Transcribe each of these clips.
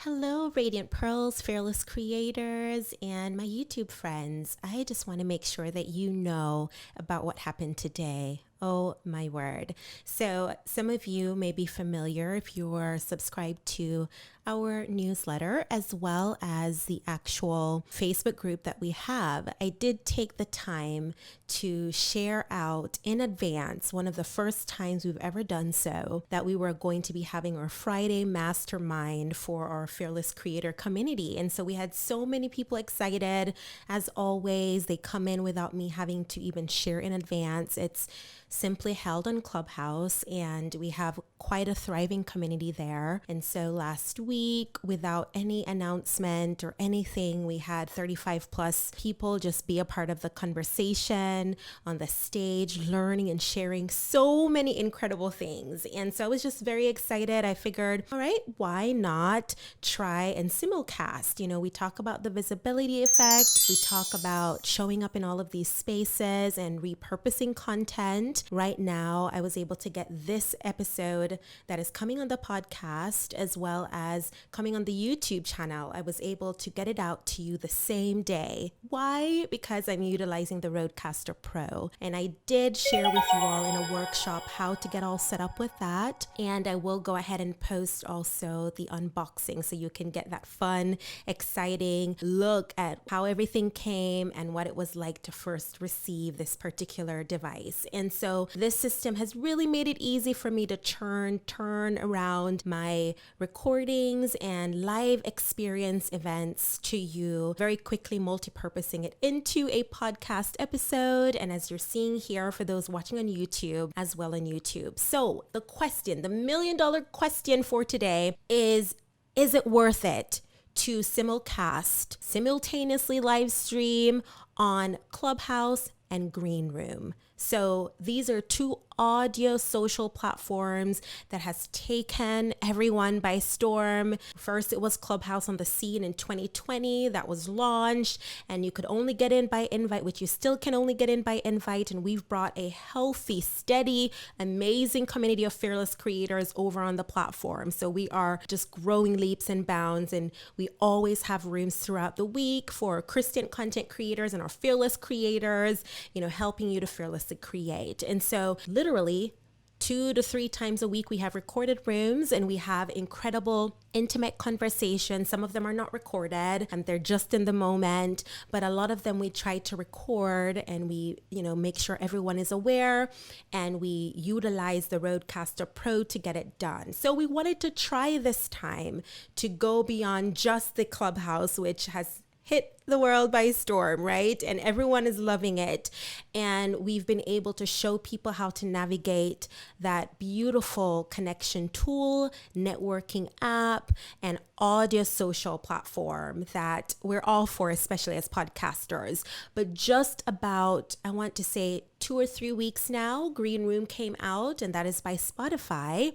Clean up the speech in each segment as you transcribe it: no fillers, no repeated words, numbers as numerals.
Hello, Radiant Pearls, Fearless Creators, and my YouTube friends. I just want to make sure that you know about what happened today. Oh my word. So, some of you may be familiar if you're subscribed to our newsletter as well as the actual Facebook group that we have. I did take the time to share out in advance, one of the first times we've ever done so, that we were going to be having our Friday Mastermind for our Fearless Creator community. And so we had so many people excited. As always, they come in without me having to even share in advance. It's simply held on Clubhouse, and we have quite a thriving community there. And so last week, without any announcement or anything, we had 35 plus people just be a part of the conversation on the stage, learning and sharing so many incredible things. And so I was just very excited. I figured, all right, why not try and simulcast? You know, we talk about the visibility effect. We talk about showing up in all of these spaces and repurposing content. Right now, I was able to get this episode that is coming on the podcast as well as coming on the YouTube channel. I was able to get it out to you the same day. Why? Because I'm utilizing the Rodecaster Pro. And I did share with you all in a workshop how to get all set up with that. And I will go ahead and post also the unboxing so you can get that fun, exciting look at how everything came and what it was like to first receive this particular device. And so this system has really made it easy for me to turn around my recordings and live experience events to you very quickly, multi-purposing it into a podcast episode. And as you're seeing here for those watching on YouTube as well on YouTube. So the million-dollar question for today is it worth it to simultaneously live stream on Clubhouse and Green Room? So these are two audio social platforms that has taken everyone by storm. First, it was Clubhouse on the scene in 2020 that was launched, and you could only get in by invite, which you still can only get in by invite. And we've brought a healthy, steady, amazing community of fearless creators over on the platform. So we are just growing leaps and bounds, and we always have rooms throughout the week for Christian content creators and our fearless creators, helping you to fearlessly create. And so literally 2 to 3 times a week, we have recorded rooms and we have incredible, intimate conversations. Some of them are not recorded and they're just in the moment, but a lot of them we try to record and we, make sure everyone is aware, and we utilize the Rodecaster Pro to get it done. So we wanted to try this time to go beyond just the Clubhouse, which has hit the world by storm, right? And everyone is loving it. And we've been able to show people how to navigate that beautiful connection tool, networking app, and audio social platform that we're all for, especially as podcasters. But just about, I want to say 2 or 3 weeks now, Green Room came out, and that is by Spotify.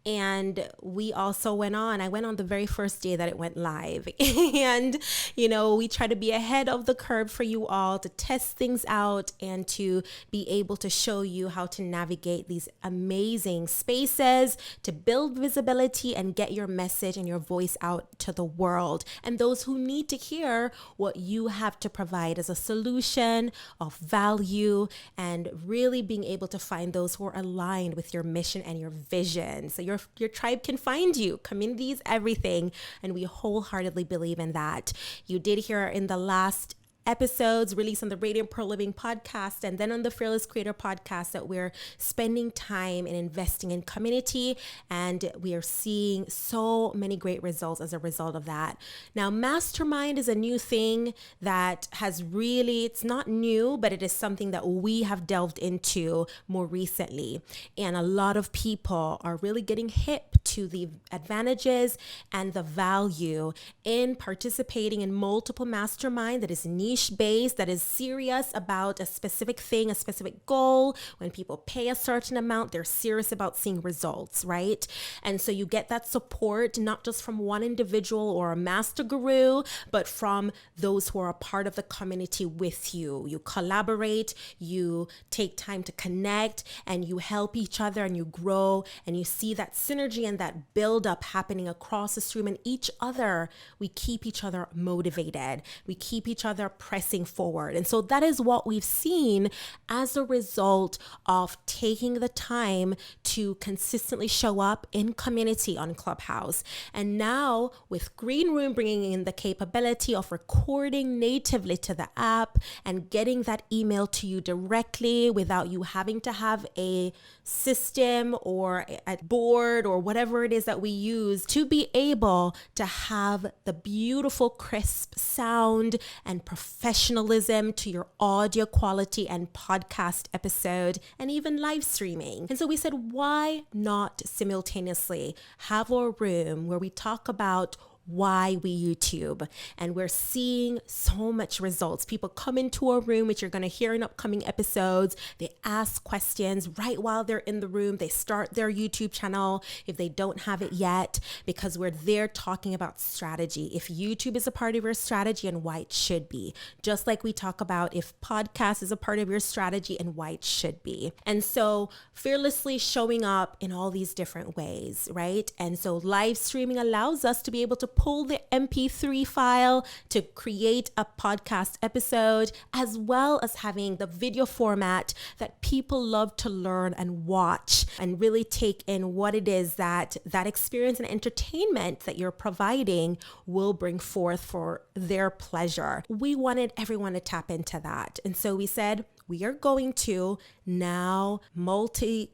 And we also I went on the very first day that it went live. And, we try to be ahead of the curve for you all to test things out and to be able to show you how to navigate these amazing spaces to build visibility and get your message and your voice out to the world and those who need to hear what you have to provide as a solution of value, and really being able to find those who are aligned with your mission and your vision. So your tribe can find you. Community is everything, and we wholeheartedly believe in that. You did hear in the last episodes released on the Radiant Pearl Living podcast and then on the Fearless Creator podcast that we're spending time and investing in community, and we are seeing so many great results as a result of that. Now, Mastermind is a new thing that it's not new, but it is something that we have delved into more recently. And a lot of people are really getting hip to the advantages and the value in participating in multiple mastermind that is needed niche base that is serious about a specific thing, a specific goal. When people pay a certain amount, they're serious about seeing results, right? And so you get that support, not just from one individual or a master guru, but from those who are a part of the community with you. You collaborate, you take time to connect, and you help each other, and you grow, and you see that synergy and that build up happening across the stream, and each other, we keep each other motivated. We keep each other pressing forward. And so that is what we've seen as a result of taking the time to consistently show up in community on Clubhouse. And now with Green Room bringing in the capability of recording natively to the app and getting that email to you directly without you having to have a system or a board or whatever it is that we use to be able to have the beautiful crisp sound and professionalism to your audio quality and podcast episode and even live streaming. And so we said, why not simultaneously have a room where we talk about why we YouTube? And we're seeing so much results. People come into a room, which you're going to hear in upcoming episodes. They ask questions right while they're in the room. They start their YouTube channel if they don't have it yet, because we're there talking about strategy. If YouTube is a part of your strategy and why it should be, just like we talk about if podcast is a part of your strategy and why it should be. And so fearlessly showing up in all these different ways, right? And so live streaming allows us to be able to pull the MP3 file to create a podcast episode, as well as having the video format that people love to learn and watch and really take in what it is that experience and entertainment that you're providing will bring forth for their pleasure. We wanted everyone to tap into that. And so we said, we are going to now multicast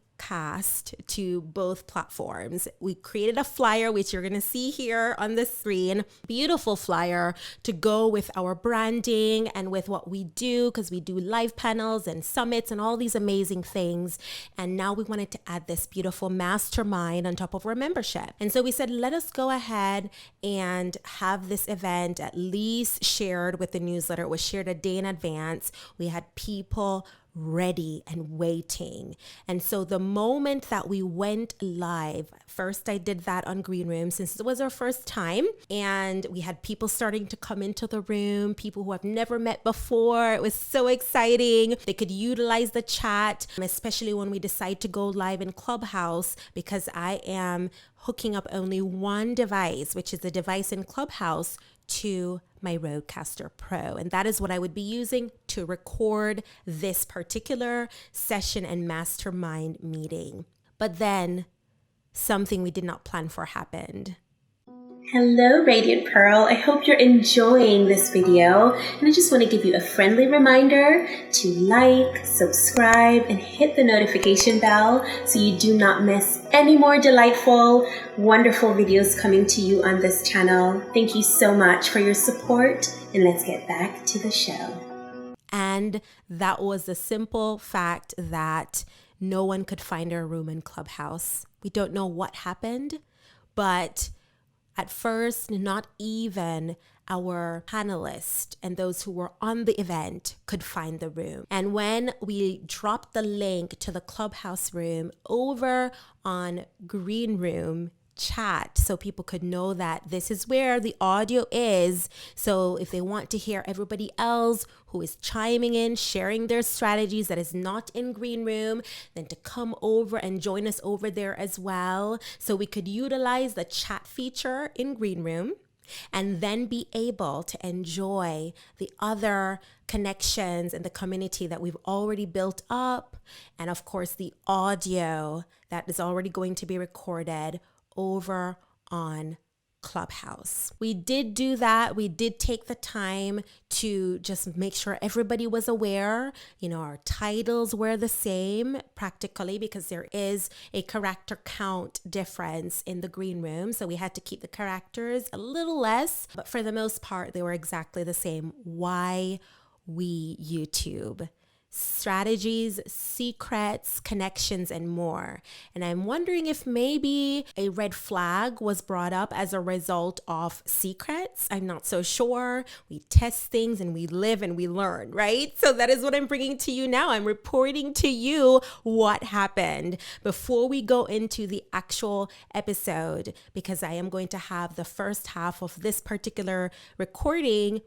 to both platforms. We created a flyer, which you're going to see here on the screen, beautiful flyer to go with our branding and with what we do, because we do live panels and summits and all these amazing things. And now we wanted to add this beautiful mastermind on top of our membership. And so we said, let us go ahead and have this event at least shared with the newsletter. It was shared a day in advance. We had people ready and waiting. And so the moment that we went live, first I did that on Green Room since it was our first time, and we had people starting to come into the room, people who have never met before. It was so exciting. They could utilize the chat, especially when we decide to go live in Clubhouse, because I am hooking up only one device, which is the device in Clubhouse, to my Rodecaster Pro. And that is what I would be using to record this particular session and mastermind meeting. But then something we did not plan for happened. Hello, Radiant Pearl. I hope you're enjoying this video. And I just want to give you a friendly reminder to like, subscribe, and hit the notification bell so you do not miss any more delightful, wonderful videos coming to you on this channel. Thank you so much for your support, and let's get back to the show. And that was the simple fact that no one could find our room in Clubhouse. We don't know what happened, but at first, not even our panelists and those who were on the event could find the room. And when we dropped the link to the Clubhouse room over on Green Room chat, so people could know that this is where the audio is. So if they want to hear everybody else who is chiming in, sharing their strategies that is not in Green Room, then to come over and join us over there as well. So we could utilize the chat feature in Green Room and then be able to enjoy the other connections and the community that we've already built up. And of course, the audio that is already going to be recorded over on Clubhouse. We did do that. We did take the time to just make sure everybody was aware. You know, our titles were the same practically because there is a character count difference in the Green Room. So we had to keep the characters a little less, but for the most part, they were exactly the same. Why we YouTube? strategies, secrets, connections, and more. And I'm wondering if maybe a red flag was brought up as a result of secrets. I'm not so sure. We test things and we live and we learn, right? So that is what I'm bringing to you now. I'm reporting to you what happened before we go into the actual episode, because I am going to have the first half of this particular recording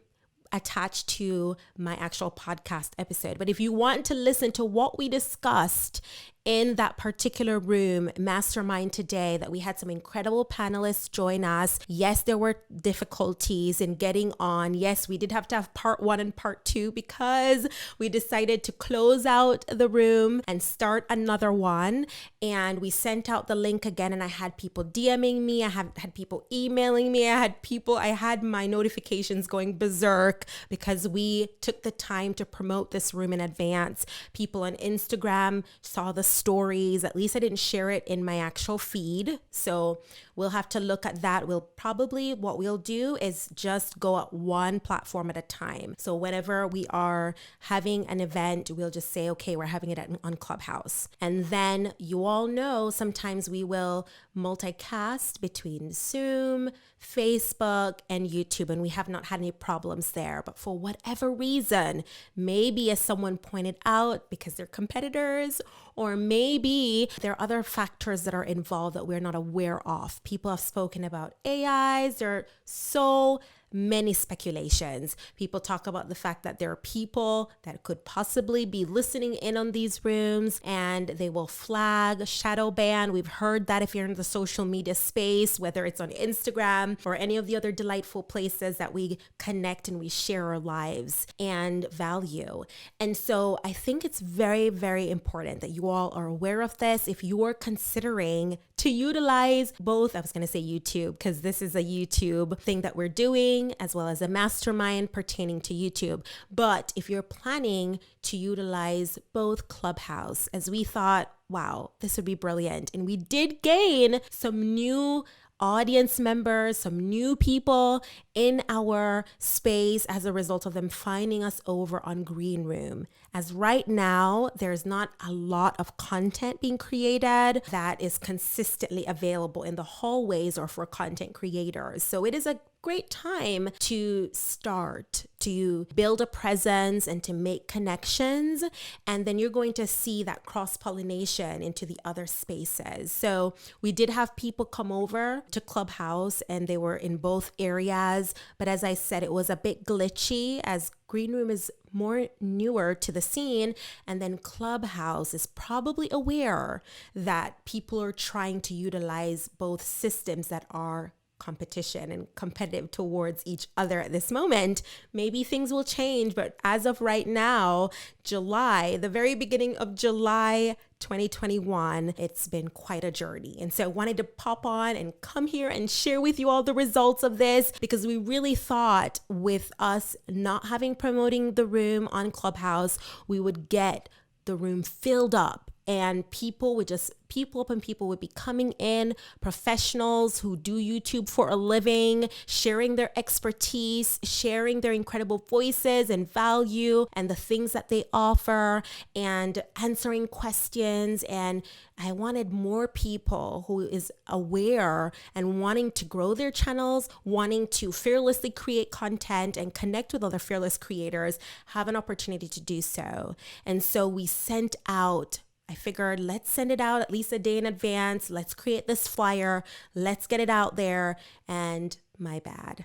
attached to my actual podcast episode. But if you want to listen to what we discussed in that particular room, Mastermind today, that we had some incredible panelists join us. Yes, there were difficulties in getting on. Yes, we did have to have part 1 and part 2 because we decided to close out the room and start another one. And we sent out the link again, and I had people DMing me. I had people emailing me. I had my notifications going berserk because we took the time to promote this room in advance. People on Instagram saw the stories. At least I didn't share it in my actual feed. So we'll have to look at that. What we'll do is just go at one platform at a time. So whenever we are having an event, we'll just say, okay, we're having it on Clubhouse. And then you all know sometimes we will multicast between Zoom, Facebook, and YouTube, and we have not had any problems there. But for whatever reason, maybe as someone pointed out, because they're competitors, or maybe there are other factors that are involved that we're not aware of. People have spoken about AIs. There are so many speculations. People talk about the fact that there are people that could possibly be listening in on these rooms and they will flag, shadow ban. We've heard that if you're in the social media space, whether it's on Instagram or any of the other delightful places that we connect and we share our lives and value. And so I think it's very, very important that you all are aware of this. If you are considering to utilize both, I was going to say YouTube because this is a YouTube thing that we're doing, as well as a mastermind pertaining to YouTube. But if you're planning to utilize both Clubhouse, as we thought, wow, this would be brilliant. And we did gain some new audience members, some new people in our space as a result of them finding us over on Green Room. As right now, there's not a lot of content being created that is consistently available in the hallways or for content creators. So it is a great time to start to build a presence and to make connections. And then you're going to see that cross-pollination into the other spaces. So we did have people come over to Clubhouse and they were in both areas. But as I said, it was a bit glitchy as Green Room is more newer to the scene. And then Clubhouse is probably aware that people are trying to utilize both systems that are competition and competitive towards each other at this moment. Maybe things will change, but as of right now, the very beginning of July 2021, it's been quite a journey. And so I wanted to pop on and come here and share with you all the results of this, because we really thought with us not having promoting the room on Clubhouse, we would get the room filled up. And people would be coming in, professionals who do YouTube for a living, sharing their expertise, sharing their incredible voices and value and the things that they offer and answering questions. And I wanted more people who is aware and wanting to grow their channels, wanting to fearlessly create content and connect with other fearless creators, have an opportunity to do so. And so we sent out, I figured, let's send it out at least a day in advance. Let's create this flyer. Let's get it out there. And my bad.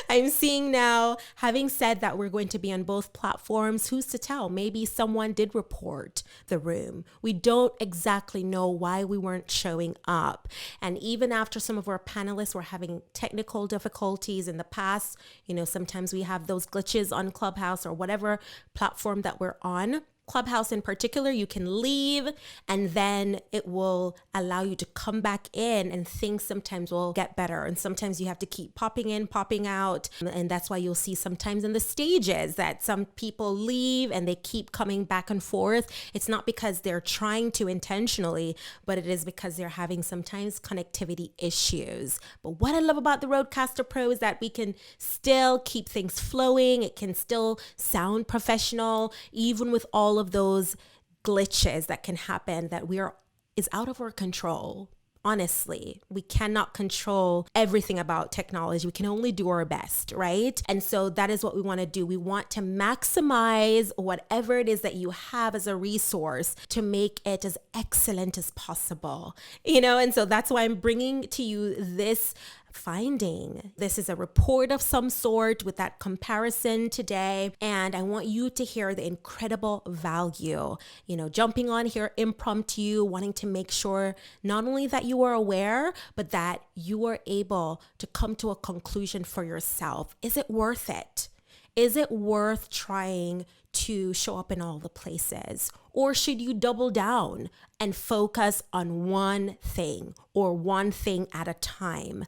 I'm seeing now, having said that we're going to be on both platforms, who's to tell? Maybe someone did report the room. We don't exactly know why we weren't showing up. And even after some of our panelists were having technical difficulties in the past, sometimes we have those glitches on Clubhouse or whatever platform that we're on. Clubhouse in particular, you can leave and then it will allow you to come back in, and things sometimes will get better. And sometimes you have to keep popping in, popping out. And that's why you'll see sometimes in the stages that some people leave and they keep coming back and forth. It's not because they're trying to intentionally, but it is because they're having sometimes connectivity issues. But what I love about the Rodecaster Pro is that we can still keep things flowing. It can still sound professional, even with all of those glitches that can happen that is out of our control. Honestly, we cannot control everything about technology. We can only do our best, right? And so that is what we want to do. We want to maximize whatever it is that you have as a resource to make it as excellent as possible, and so that's why I'm bringing to you this finding. This is a report of some sort with that comparison today. And I want you to hear the incredible value, jumping on here impromptu, wanting to make sure not only that you are aware, but that you are able to come to a conclusion for yourself. Is it worth it? Is it worth trying to show up in all the places? Or should you double down and focus on one thing or one thing at a time?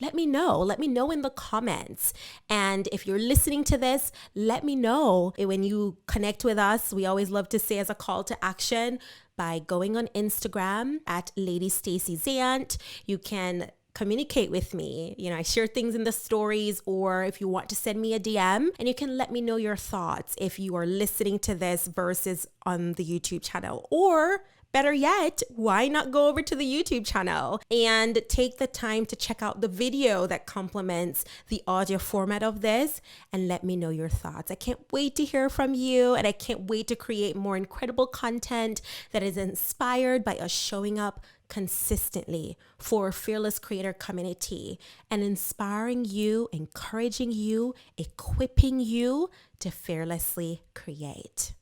Let me know. Let me know in the comments. And if you're listening to this, let me know when you connect with us. We always love to say as a call to action by going on Instagram at Lady Stacey Zant. You can communicate with me. I share things in the stories, or if you want to send me a DM, and you can let me know your thoughts if you are listening to this versus on the YouTube channel. Or better yet, why not go over to the YouTube channel and take the time to check out the video that complements the audio format of this and let me know your thoughts. I can't wait to hear from you, and I can't wait to create more incredible content that is inspired by us showing up consistently for a fearless creator community and inspiring you, encouraging you, equipping you to fearlessly create.